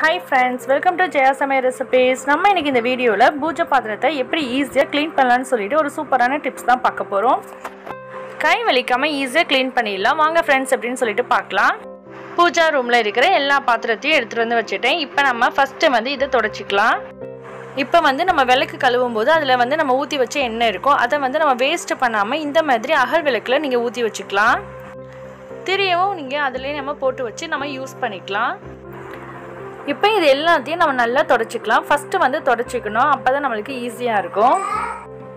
Hi friends, welcome to Jaya Samay Recipes. நம்ம இன்னைக்கு இந்த வீடியோல பூஜை பாத்திரத்தை எப்படி ஈஸியா க்ளீன் பண்ணலாம்னு சொல்லிட்டு ஒரு சூப்பரான டிப்ஸ் தான் பார்க்க போறோம். கை வலிக்காம ஈஸியா க்ளீன் பண்ணிடலாம். வாங்க फ्रेंड्स அப்படினு சொல்லிட்டு பார்க்கலாம். பூஜா ரூம்ல இருக்கிற எல்லா பாத்திரத்தையும் எடுத்து வந்து வச்சிட்டேன். இப்போ நம்ம ஃபர்ஸ்ட் வந்து இத தொடச்சிக்கலாம். இப்போ வந்து நம்ம விளக்கு கழுவும் போது அதுல வந்து நம்ம ஊத்தி வச்ச எண்ணெய் இருக்கும். அத வந்து நம்ம வேஸ்ட் பண்ணாம இந்த மாதிரி அகல் விளக்குல நீங்க ஊத்தி வச்சுக்கலாம். திரியவும் நீங்க அதிலே நம்ம போட்டு வச்சு நம்ம யூஸ் பண்ணிக்கலாம். இப்போ இது எல்லாத்தையும் நம்ம நல்லா தொடச்சிக்கலாம். ஃபர்ஸ்ட் வந்து தொடச்சிக்கணும். அப்பதான் நமக்கு ஈஸியா இருக்கும்.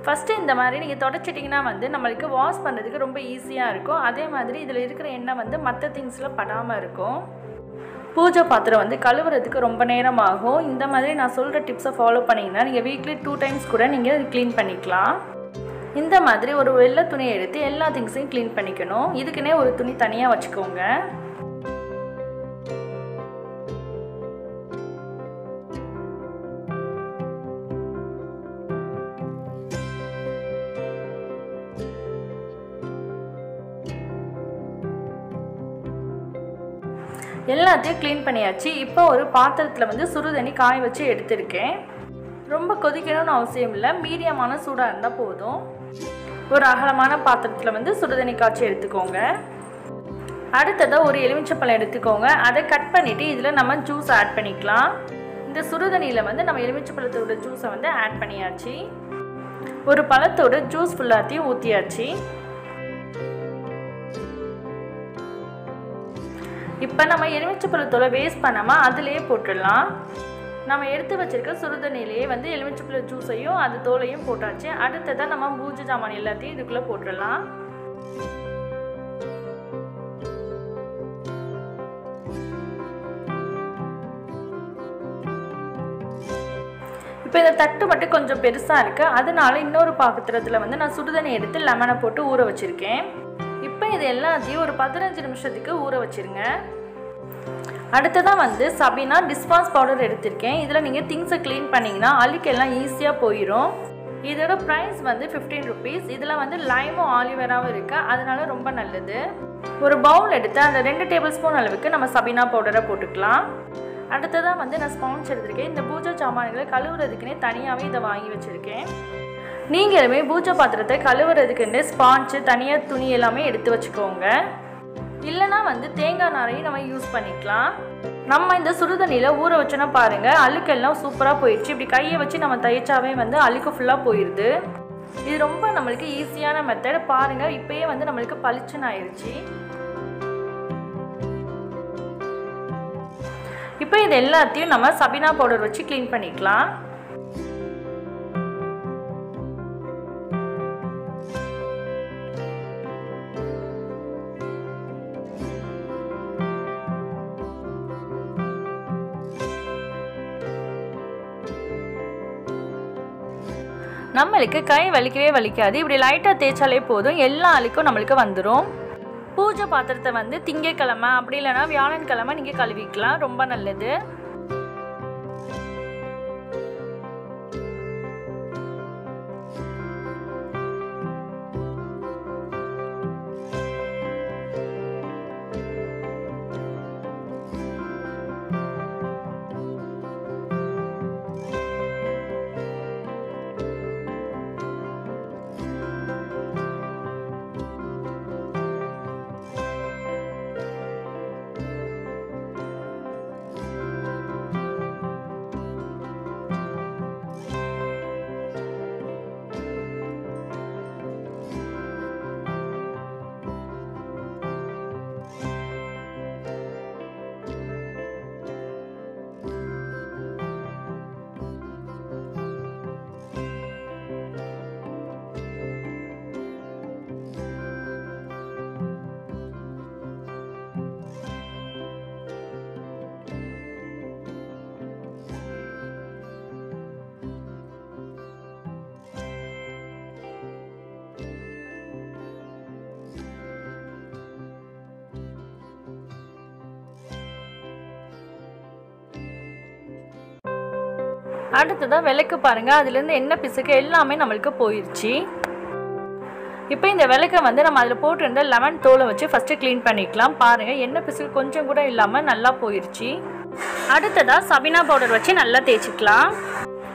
ஃபர்ஸ்ட் இந்த மாதிரி நீங்க தொடச்சிட்டீங்கன்னா வந்து நமக்கு வாஷ் பண்றதுக்கு ரொம்ப ஈஸியா இருக்கும். அதே மாதிரி இதுல இருக்கிற எண்ணெய் வந்து மற்ற திங்ஸ்ல படாம இருக்கும். பூஜை பாத்திரம் வந்து கழுவுறதுக்கு ரொம்ப நேரம் ஆகும். இந்த மாதிரி நான் சொல்ற டிப்ஸை ஃபாலோ பண்ணீங்கன்னா நீங்க வீக்லி 2 டைம்ஸ் கூட நீங்க க்ளீன் பண்ணிக்கலாம். இந்த மாதிரி ஒரு வெள்ளை துணியை எடுத்து எல்லா திங்ஸையும் க்ளீன் பண்ணிக்கணும். இதுக்குன்னே ஒரு துணி தனியா வச்சுக்கோங்க. எல்லாத்தையும் க்ளீன் பண்ணியாச்சு. இப்போ ஒரு பாத்திரத்தில் வந்து சுடுதண்ணி காய வச்சு எடுத்திருக்கேன். ரொம்ப கொதிக்கணும்னு அவசியம் இல்லை, மீடியமான சூடாக இருந்தால் போதும். ஒரு அகலமான பாத்திரத்தில் வந்து சுடுதண்ணி காய்ச்சி எடுத்துக்கோங்க. அடுத்ததாக ஒரு எலுமிச்சைப்பழம் எடுத்துக்கோங்க. அதை கட் பண்ணிவிட்டு இதில் நம்ம ஜூஸ் ஆட் பண்ணிக்கலாம். இந்த சுடுதண்ணியில் வந்து நம்ம எலுமிச்சைப்பழத்தோட ஜூஸை வந்து ஆட் பண்ணியாச்சு. ஒரு பழத்தோட ஜூஸ் ஃபுல்லாத்தையும் ஊற்றியாச்சு. இப்போ நம்ம எலுமிச்சைப்பழத்தோட வேஸ்ட் பண்ணாமல் அதிலேயே போட்டுடலாம். நம்ம எடுத்து வச்சிருக்க சுடுதண்ணிலேயே வந்து எலுமிச்சைப்பழ ஜூஸையும் அது தோலையும் போட்டாச்சு. அடுத்ததாக நம்ம பூஜை ஜாமான் எல்லாத்தையும் இதுக்குள்ளே போட்டுடலாம். இப்போ இந்த தட்டு மட்டும் கொஞ்சம் பெருசாக இருக்குது, அதனால இன்னொரு பாத்திரத்தில் வந்து நான் சுடுதண்ணி எடுத்து லெமனை போட்டு ஊற வச்சுருக்கேன். இப்போ இது எல்லாத்தையும் ஒரு 15 நிமிஷத்துக்கு ஊற வச்சுருங்க. அடுத்ததான் வந்து சபீனா டிஷ்வாஷ் பவுடர் எடுத்திருக்கேன். இதில் நீங்கள் திங்ஸை க்ளீன் பண்ணிங்கன்னா அழுக்கெல்லாம் ஈஸியாக போயிடும். இதோட ப்ரைஸ் வந்து 15 rupees. இதில் வந்து லைமும் ஆலிவேராவும் இருக்குது, அதனால ரொம்ப நல்லது. ஒரு பவுல் எடுத்து அந்த 2 டேபிள் ஸ்பூன் அளவுக்கு நம்ம சபீனா பவுடரை போட்டுக்கலாம். அடுத்ததான் வந்து நான் ஸ்பாஞ்ச் எடுத்திருக்கேன். இந்த பூஜை சாமான்களை கழுவுறதுக்குன்னே தனியாகவே இதை வாங்கி வச்சுருக்கேன். நீங்களுமே பூஜை பாத்திரத்தை கழுவுறதுக்குன்னு ஸ்பாஞ்சு தனியாக துணி எல்லாமே எடுத்து வச்சுக்கோங்க. இல்லைனா வந்து தேங்காய் நாரையும் நம்ம யூஸ் பண்ணிக்கலாம். நம்ம இந்த சுடுதண்ணியில் ஊற வச்சோன்னா பாருங்கள், அழுக்கெல்லாம் சூப்பராக போயிடுச்சு. இப்படி கையை வச்சு நம்ம தைச்சாவே வந்து அழுக்கு ஃபுல்லாக போயிடுது. இது ரொம்ப நம்மளுக்கு ஈஸியான மெத்தட். பாருங்கள், இப்போயே வந்து நம்மளுக்கு பளிச்சுன்னு ஆயிடுச்சு. இப்போ இது எல்லாத்தையும் நம்ம சபீனா பவுடர் வச்சு க்ளீன் பண்ணிக்கலாம். நம்மளுக்கு கை வலிக்கவே வலிக்காது. இப்படி லைட்டாக தேய்ச்சாலே போதும், எல்லா அழுக்கும் நம்மளுக்கு வந்துடும். பூஜை பாத்திரத்தை வந்து திங்கக்கிழமை அப்படி இல்லைன்னா வியாழன்கிழமை நீங்கள் கழுவிக்கலாம், ரொம்ப நல்லது. அடுத்ததாக விளக்கு பாருங்கள், அதுலேருந்து எண்ணெய் பிசுக்கு எல்லாமே நம்மளுக்கு போயிடுச்சு. இப்போ இந்த விளக்கை வந்து நம்ம அதில் போட்டுருந்த லெமன் தோலை வச்சு ஃபஸ்ட்டு க்ளீன் பண்ணிக்கலாம். பாருங்கள், எண்ணெய் பிசுக்கு கொஞ்சம் கூட இல்லாமல் நல்லா போயிடுச்சு. அடுத்ததா சபீனா பவுடர் வச்சு நல்லா தேய்ச்சிக்கலாம்.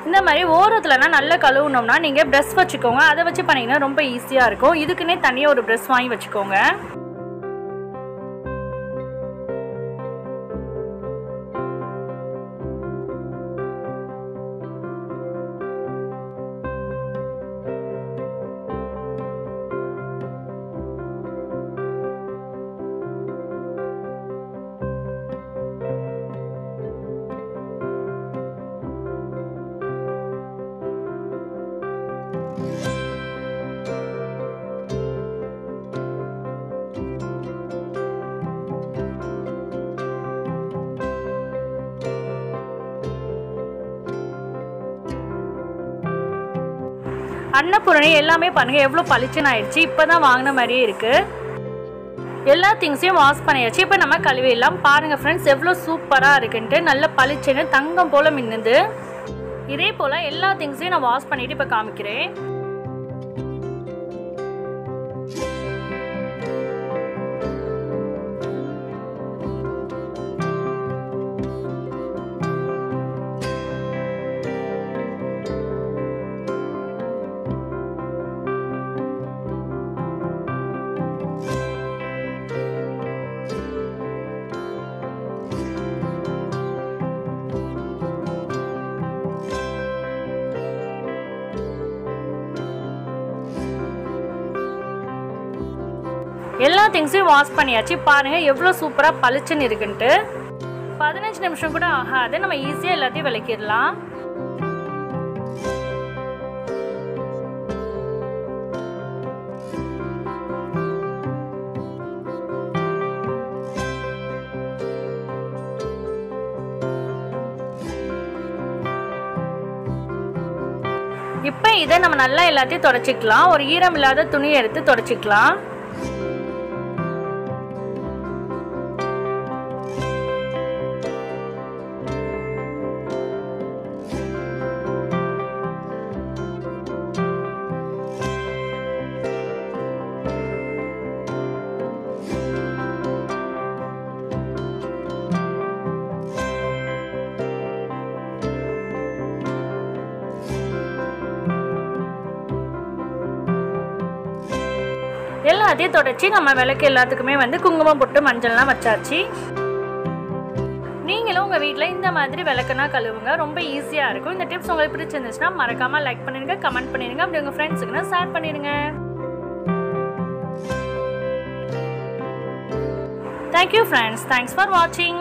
இந்த மாதிரி ஓரத்துலனா நல்லா கழுவுனோம்னா நீங்கள் ப்ரஷ் வச்சுக்கோங்க. அதை வச்சு பண்ணிங்கன்னா ரொம்ப ஈஸியாக இருக்கும். இதுக்குன்னே தனியாக ஒரு ப்ரஷ் வாங்கி வச்சுக்கோங்க. அன்னபூரணி எல்லாமே பாருங்கள் எவ்வளோ பளிச்சுன்னு ஆயிடுச்சு. இப்போ தான் வாங்கின மாதிரியே இருக்குது. எல்லா திங்ஸையும் வாஷ் பண்ணியாச்சு. இப்போ நம்ம கழுவிடலாம். பாருங்கள் ஃப்ரெண்ட்ஸ் எவ்வளோ சூப்பராக இருக்குன்ட்டு, நல்ல பளிச்சுன்னு தங்கம் போல் மின்னுது. இதே போல் எல்லா திங்ஸையும் நான் வாஷ் பண்ணிவிட்டு இப்போ காமிக்கிறேன். எல்லா திங்ஸையும் வாஷ் பண்ணியாச்சு. பாருங்கள் எவ்வளோ சூப்பராக பளிச்சுன்னு இருக்குன்ட்டு. 15 நிமிஷம் கூட ஆகாது. நம்ம ஈஸியாக எல்லாத்தையும் விளக்கிடலாம். இப்போ இதை நம்ம நல்லா எல்லாத்தையும் துடைச்சிக்கலாம். ஒரு ஈரம் இல்லாத துணியை எடுத்து துடைச்சிக்கலாம். எல்லாத்தையும் தொடச்சி நம்ம விளக்கு எல்லாத்துக்குமே குங்குமம் போட்டு மஞ்சள்லாம் வச்சாச்சு. நீங்களும் உங்கள் வீட்டில் இந்த மாதிரி விளக்குனா கழுவுங்க. ரொம்ப ஈஸியாக இருக்கும். இந்த டிப்ஸ் உங்களுக்கு பிடிச்சிருந்துச்சுன்னா மறக்காமல் லைக் பண்ணிடுங்க, கமெண்ட் பண்ணிடுங்க, அப்படி உங்கள் ஃப்ரெண்ட்ஸுக்குன்னா ஷேர் பண்ணிடுங்க. Thank you friends. தேங்க்ஸ் ஃபார் வாட்சிங்.